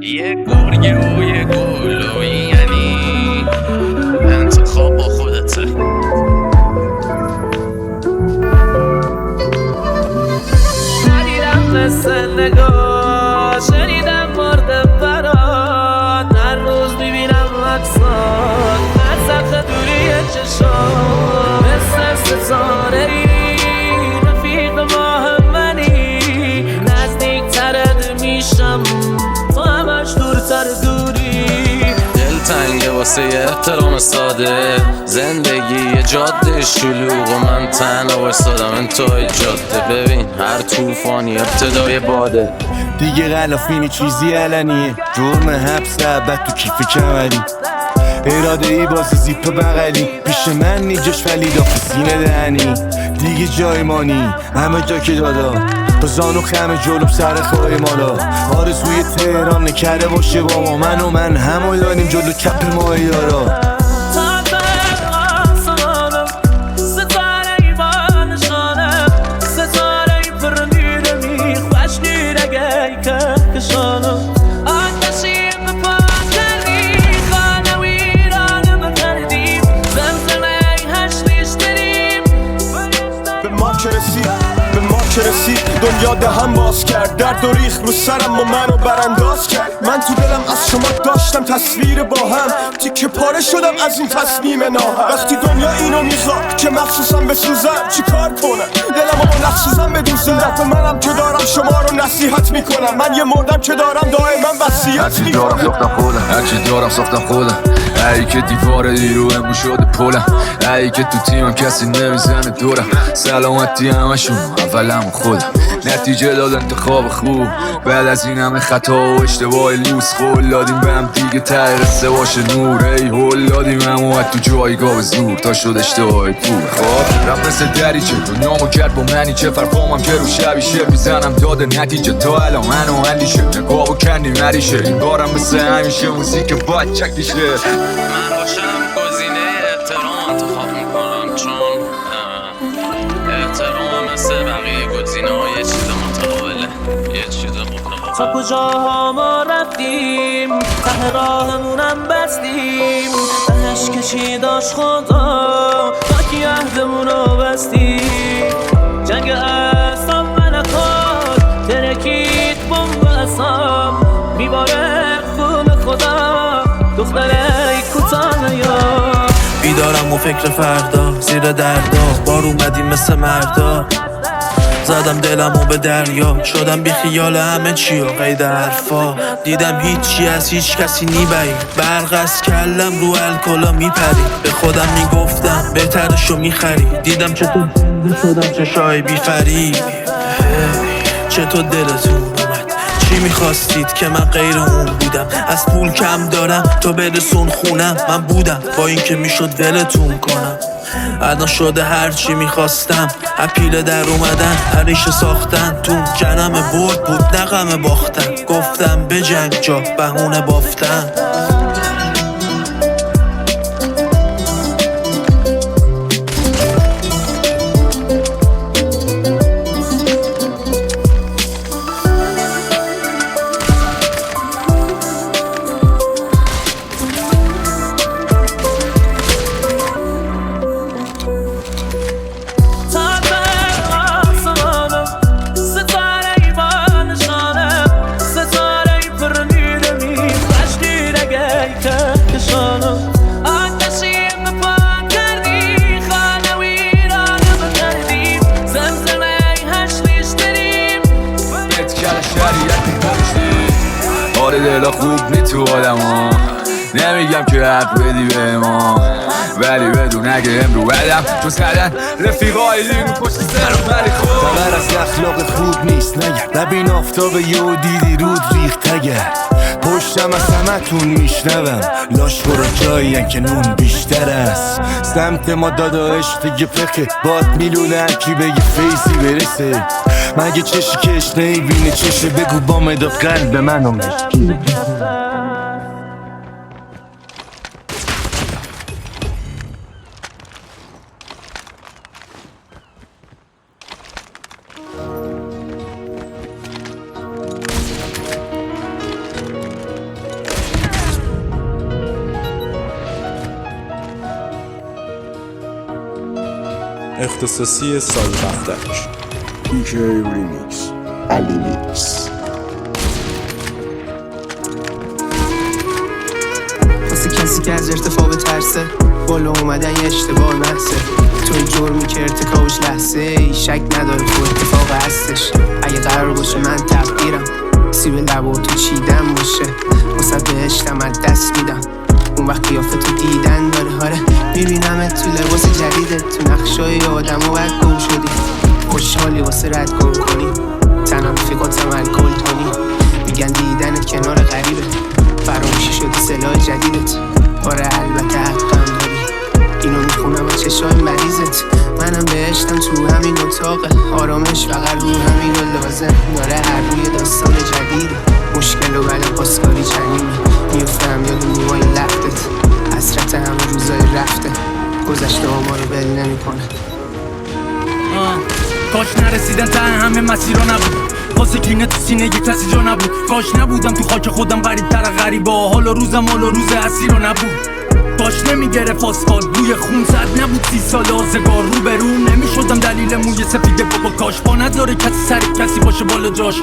یه گرگه و یه گلوی، یعنی انتخاب با خودته. ندیدم مثل نگاه، شنیدم مرد برات، هر روز میبینم عکسات از سقف دوری چشام، مثل ستاره ای رفیق ماه منی، نزدیک ترد میشم تو همش دورتر دوری. دلتنگه واسه احترام ساده، زندگی یه جاده شلوغ و من تنها وایسادم انتهای جاده. ببین هر طوفانی ابتدای باده، دیگه غلافینی چیزی علنیه، جرم حبس ابد تو کیف کمری، اراده ای باز زیپ بغلی، پیش من نیجاش ولی داخل سینه دهنی، دیگه جای مانی همه جا که دادا، با زانو خم جلوم سر خواهی مالا، آرزوی تهران نکرده باشه با ما، من همو داریم جلو کپ ماهی دارا. رسید دنیا دهم باز کرد، درد و ریخ رو سرم و منو برانداز کرد. من تو دلم از شما داشتم تصویر با هم، تیکه پاره شدم از این تصمیم ناهم. وقتی دنیا اینو میخواد که مخصوصم بسوزم چی کار کنم؟ دلم رو نخصوصم بدوزم، دفع منم که دارم شما رو نصیحت میکنم. من یه مردم که دارم دائما وصیت میکنم. هرچی دارم ساختم خودم، ای که دیوار دیرو امو شده پولم، ای که تو تیمم کسی نمیزنه دورم، سلامتی همشون اولم خودم، نتیجه داد انتخاب خوب بعد از این همه خطا و اشتباه لوس، قول دادیم به هم دیگه ته قصه باشه نور، ای هول دادیم هم اومد تو جایگاه زور تا شد اشتباه پول. خب رفت مثل دریچه دنیامو کرد با منی، چه فرقامم که رو شبیشه میزنم داده نتیجه تا الان منو اندیشه، نگاه و کندی مریشه این بارم مثل همیشه موزیک باید چکیشه. من باشم گزینه احترام انتخاب میکنم، چون احترام مثل بقیه گزینه ها یه چیز متقابله، یه چیز متقابل. تا کجاها ما رفتیم، ته راهمونم بستیم، تهش کشی داشت خدا تا کی عهدمونو بستیم. جنگ اصاب من خود ترکید بمب اصاب، میباره خون خدا دختره کوتاه یا بیدارم و فکر فردا زیر دردا، بار اومدیم مثل مردا، زدم دلمو به دریا، شدم بی خیال همه چی و قید حرفا، دیدم هیچی از هیچ کسی نیبری، برق از کلم رو الکلا میپری، به خودم میگفتم بهترشو میخری، دیدم چطور زنده شدم چشای بی فری. چطور دلتون اومد؟ چی میخواستید که من غیر اون بودم؟ از پول کم دارم تو برسون خونم، من بودم با این که میشد ولتون کنم، الان شده هرچی میخواستم، اپیله در اومدن هریشه ساختن، تو جنم برد بود نغم باختن، گفتم به جنگ جا بهونه بافتن. آره دلا خوب نی تو آدم ها، نمیگم که حق بدی به ما، ولی بدون اگه امرو بدم چون زدن رفیقای لیمو پشت سرم ولی خوب خبر از اخلاق خوب نیست نگه، نبین آفتاب یه دیدی رود ریخت تگه، پشتم از همتون میشنوم لاش برو جایین که نون بیشتر است، سمت ما دادا عشق دیگه فقه باد میلونه هرکی بگه فیزی برسه، مگه چشی کش نیبینه چشه بگو با مداد قلب منو مشکی. اختصاصی سال دفترش. DJ Remix واسه کسی که از ارتفاع بترسه بالا اومدن یه اشتباه محضه توی جرمی که ارتکابش لحظه ای شک نداره تو اتفاق هستش اگه قرار باشه من تقدیرم سیب لب و تو چیدن باشه واسه بهشتم از دست میدم اون وقت قیافه تو دیدن داره هاره میبینم تو لباس جدیده تو نقشای آدم و باید گم شدی خوشحالی واسه رد گم کنی تنها رفیقاتم الکل تونی میگن دیدنت کنار غریبه فراموشی شدی سلاح جدیدت آره البته حقم داری اینو میخونم از چشای مریضت منم بهشتم تو همین اتاقه آرامش فقط رو همین رو لازم داره هر روی داستان جدیده مشکل و بله پاسکاری چنینه میفتم یاد نیمای لختت حسرت همه روزای رفته گذشته ما رو بل نمی کنه کاش نرسیدن ته همه مسیرا نبود واسه کینه تو سینه یک کسی جا نبود کاش نبودم تو خاک خودم غریب تر غریبا حالا روزم حالا روز اسیرا نبود کاش نمیگرفت آسفالت روی خون زد نبود 30 سال آزگار رو به رو نمیشدم دلیل موی سفید بابا کاش با نداره کسی سر کسی باشه بالا جاش